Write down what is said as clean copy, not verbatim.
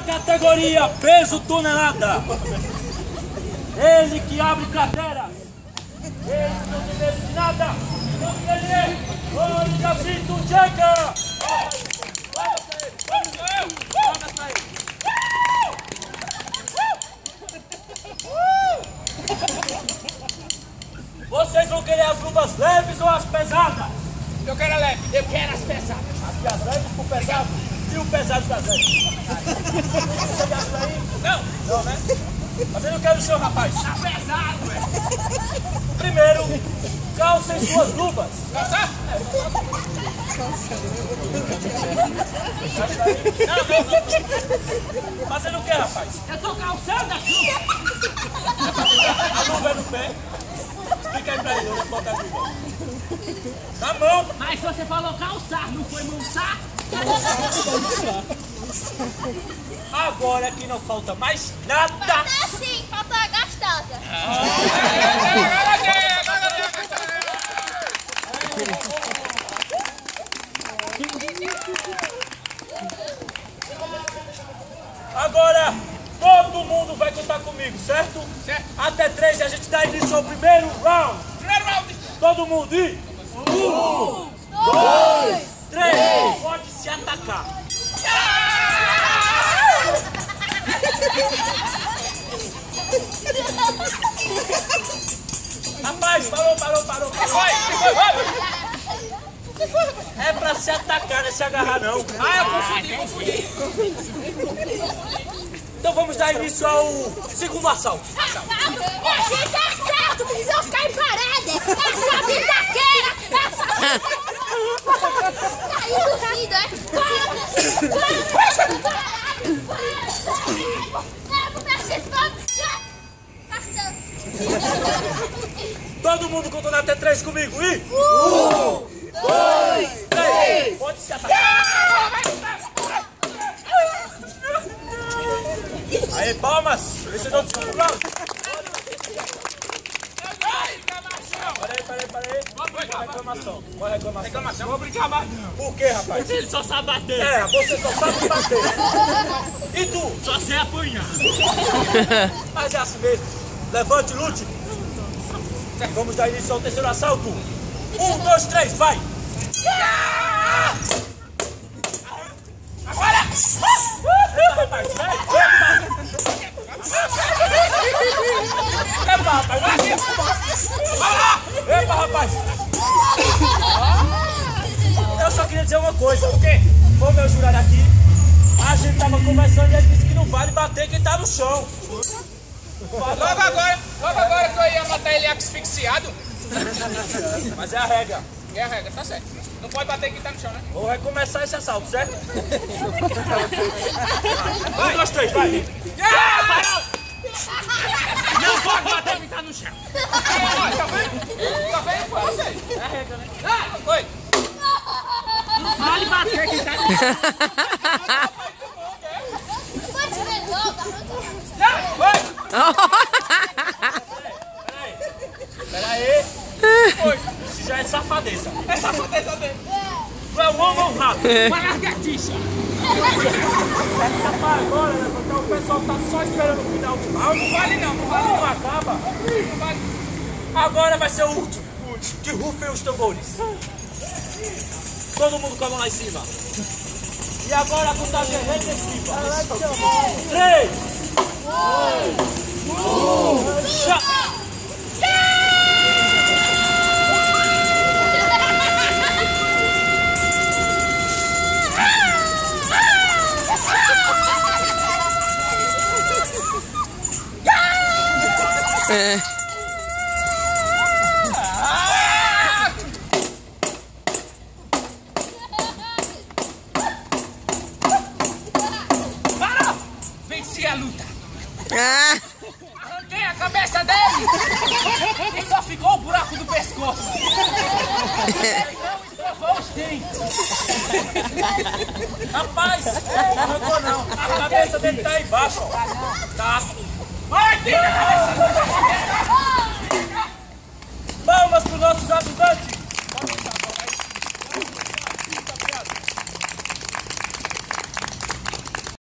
categoria peso tonelada. Ele que abre cadeiras. Ele que não tem medo de nada. Não tem medo. Olha, Jacito, chega! Vocês vão querer as luvas leves ou as pesadas? Eu quero a leve, eu quero as pesadas. As leves pro pesado e o pesado das leves. Você já viu aí? Não. Não, né? Mas eu não quero o seu, rapaz. Tá pesado, velho. Primeiro, calcem suas luvas. Calçar? Não. Fazendo o que, rapaz? Eu tô calçando aqui. A luva é no pé. Explica aí pra ele, onde botar a luva. Na mão. Mas você falou calçar, não foi manchar? Agora que não falta mais nada. Falta sim, falta a gastosa. Agora, todo mundo vai contar comigo, certo? Certo. Até 3 e a gente dá início ao primeiro round. Primeiro round. Todo mundo e... 1, 2, 3. Pode se atacar. Rapaz, parou. Vai. É pra se atacar, não é se agarrar não. Ah, eu confundi. Então vamos dar início ao segundo assalto. Gente, é certo, precisam ficar em parede. Essa brincadeira, caiu no vidro, é? Todo mundo contando até 3 comigo. E... 1, 2, 3. Pode se atacar. Aí, palmas. Vencedor do segundo round. Peraí. Reclamação. Qual é a reclamação? Vou brincar mais não. Por quê, rapaz? Ele só sabe bater. É, você só sabe bater. E tu? Só sei apanhar. Mas é assim mesmo. Levante, lute. Vamos dar início ao terceiro assalto. 1, 2, 3, vai! Agora! Epa, rapaz! Eu só queria dizer uma coisa. O quê? Foi o meu jurado aqui. A gente tava conversando e ele disse que não vale bater quem tá no chão. Logo agora que eu ia matar ele asfixiado. Mas é a regra. É a regra, tá certo. Não pode bater quem tá no chão, né? Vou recomeçar esse assalto, certo? 1, 2, 3, vai! Não pode bater quem tá no chão. Tá vendo? Foi você. É a regra, né? Foi. Não vale bater quem tá no chão. Peraí. Foi. Isso já é safadeza. É safadeza dele. Tu é um homem ou um rato? Uma largatixa. Rapaz, agora, né? Porque o pessoal tá só esperando o final do round. Não vale não. Não acaba. Não vale. Agora vai ser o último. Que rufem os tambores. Todo mundo com a mão lá em cima. E agora a contagem é regressiva. 3, 2, 1, já! Para! Venci a luta. Arranquei a cabeça dele e só ficou o buraco do pescoço. Ele não escovou os dentes. Rapaz, não arrancou não. A cabeça dele tá aí embaixo, ó. Tá. Vai, tira a cabeça! Palmas pros nossos amigos.